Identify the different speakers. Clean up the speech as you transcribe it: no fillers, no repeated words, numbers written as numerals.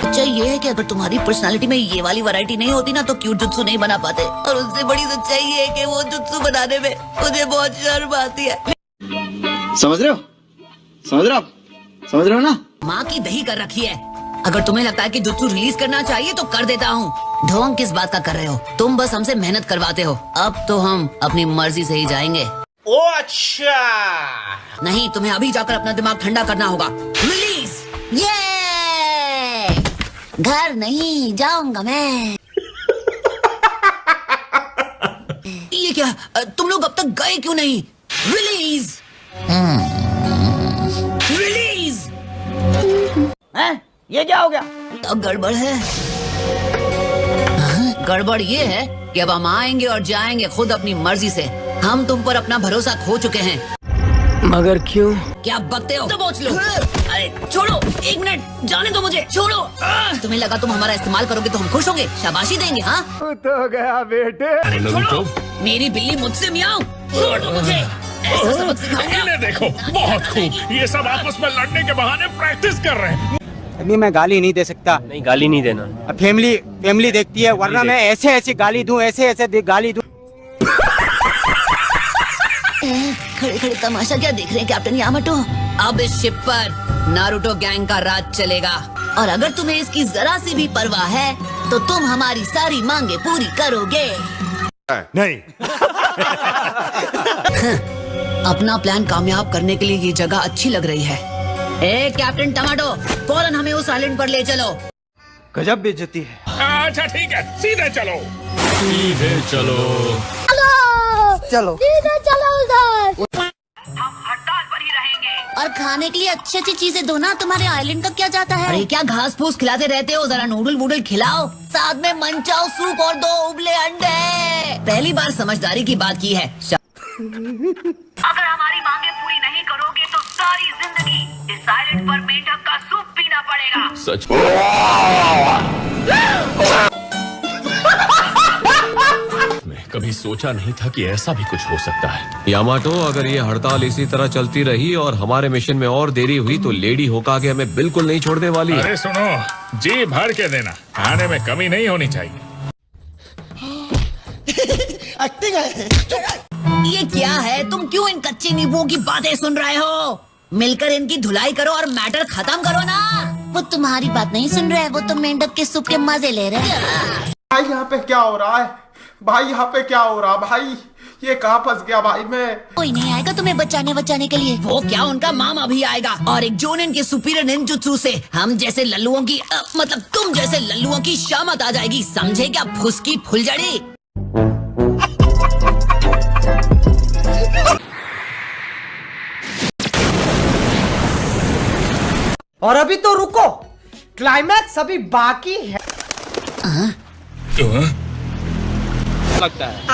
Speaker 1: सच्चाई ये है कि अगर तुम्हारी पर्सनालिटी में ये वाली वैरायटी नहीं होती ना तो क्यूट जुत्सु नहीं बना पाते। और उससे बड़ी सच्चाई ये है कि वो जुत्सु बनाने में मुझे बहुत शर्म आती है।
Speaker 2: समझ रहे हो? समझ रहे हो? समझ रहे हो ना?
Speaker 1: माँ की दही कर रखी है। अगर तुम्हें लगता है कि जुत्सु रिलीज करना चाहिए तो कर देता हूँ। ढोंग किस बात का कर रहे हो? तुम बस हमसे मेहनत करवाते हो। अब तो हम अपनी मर्जी से ही जाएंगे।
Speaker 3: ओ अच्छा,
Speaker 1: नहीं, तुम्हें अभी जाकर अपना दिमाग ठंडा करना होगा। रिलीज! ये घर नहीं जाऊंगा मैं। ये क्या? तुम लोग अब तक गए क्यों नहीं? रिलीज! रिलीज!
Speaker 4: हैं? ये क्या हो गया?
Speaker 1: अब गड़बड़ है। गड़बड़ ये है कि अब हम आएंगे और जाएंगे खुद अपनी मर्जी से। हम तुम पर अपना भरोसा खो चुके हैं।
Speaker 4: मगर क्यों?
Speaker 1: क्या बकते हो? दबोच लो। अरे छोड़ो, 1 मिनट, जाने दो मुझे, छोड़ो। तुम्हें लगा तुम हमारा इस्तेमाल करोगे तो हम खुश होंगे, शाबाशी देंगे? हाँ
Speaker 4: तो गया बेटे।
Speaker 1: अरे छोड़ो, मेरी बिल्ली मुझसे मियाओ, छोड़ दो मुझे। ऐसा सबक सिखाऊंगा।
Speaker 3: इन्हें देखो, बहुत खूब। ये सब आपस में लड़ने के बहाने प्रैक्टिस कर रहे हैं।
Speaker 5: नहीं, मैं गाली नहीं दे सकता।
Speaker 6: नहीं, गाली नहीं देना।
Speaker 5: फैमिली देखती है, वरना मैं ऐसे गाली दूं, ऐसे गाली दूं।
Speaker 1: खड़े खड़े तमाशा क्या देख रहे हैं कैप्टन यामाटो? अब इस शिप पर नारुतो गैंग का राज चलेगा। और अगर तुम्हें इसकी जरा सी भी परवाह है तो तुम हमारी सारी मांगे पूरी करोगे।
Speaker 3: नहीं।
Speaker 1: अपना प्लान कामयाब करने के लिए ये जगह अच्छी लग रही है। ए कैप्टन टमाटो, फौरन हमें उस आइलैंड पर ले चलो।
Speaker 5: गजब बेइज्जती है।
Speaker 3: अच्छा ठीक है, सीधे चलो। सीधे चलो।
Speaker 5: चलो
Speaker 7: सीधे चलो उधर।
Speaker 1: हम हड़ताल पर ही रहेंगे। और खाने के लिए अच्छी अच्छी चीजें दो ना। तुम्हारे आइलैंड का क्या जाता है? अरे क्या घास फूस खिलाते रहते हो? जरा नूडल वूडल खिलाओ, साथ में मंचाओ सूप और 2 उबले अंडे। पहली बार समझदारी की बात की है। अगर हमारी मांगे पूरी नहीं करोगे तो सारी जिंदगी इस आइलैंड पर मेंढक का सूप पीना पड़ेगा।
Speaker 6: सच। कभी सोचा नहीं था कि ऐसा भी कुछ हो सकता है। यामाटो, अगर ये हड़ताल इसी तरह चलती रही और हमारे मिशन में और देरी हुई तो लेडी होकागे हमें बिल्कुल नहीं छोड़ने वाली है।
Speaker 3: अरे सुनो, जी भर के देना, खाने में कमी नहीं होनी चाहिए।
Speaker 4: एक्टिंग है।
Speaker 1: ये क्या है? तुम क्यों इन कच्चे नींबुओं की बातें सुन रहे हो? मिलकर इनकी धुलाई करो और मैटर खत्म करो ना। वो तुम्हारी बात नहीं सुन रहे, वो तो मेंढक के सूप के मजे ले रहे हैं।
Speaker 8: भाई यहाँ पे क्या हो रहा है? भाई यहाँ पे क्या हो रहा? भाई ये कहाँ फंस गया भाई मैं?
Speaker 1: कोई नहीं आएगा तुम्हें बचाने के लिए। वो क्या, उनका मामा भी आएगा और एक जोनिन के सुपीरियर निंजुत्सु से हम जैसे लल्लुओं की मतलब तुम जैसे लल्लुओं की शामत आ जाएगी, समझे क्या? फुसकी फुलझड़ी।
Speaker 4: और अभी तो रुको, क्लाइमैक्स अभी बाकी है।
Speaker 6: क्यों?
Speaker 5: लगता है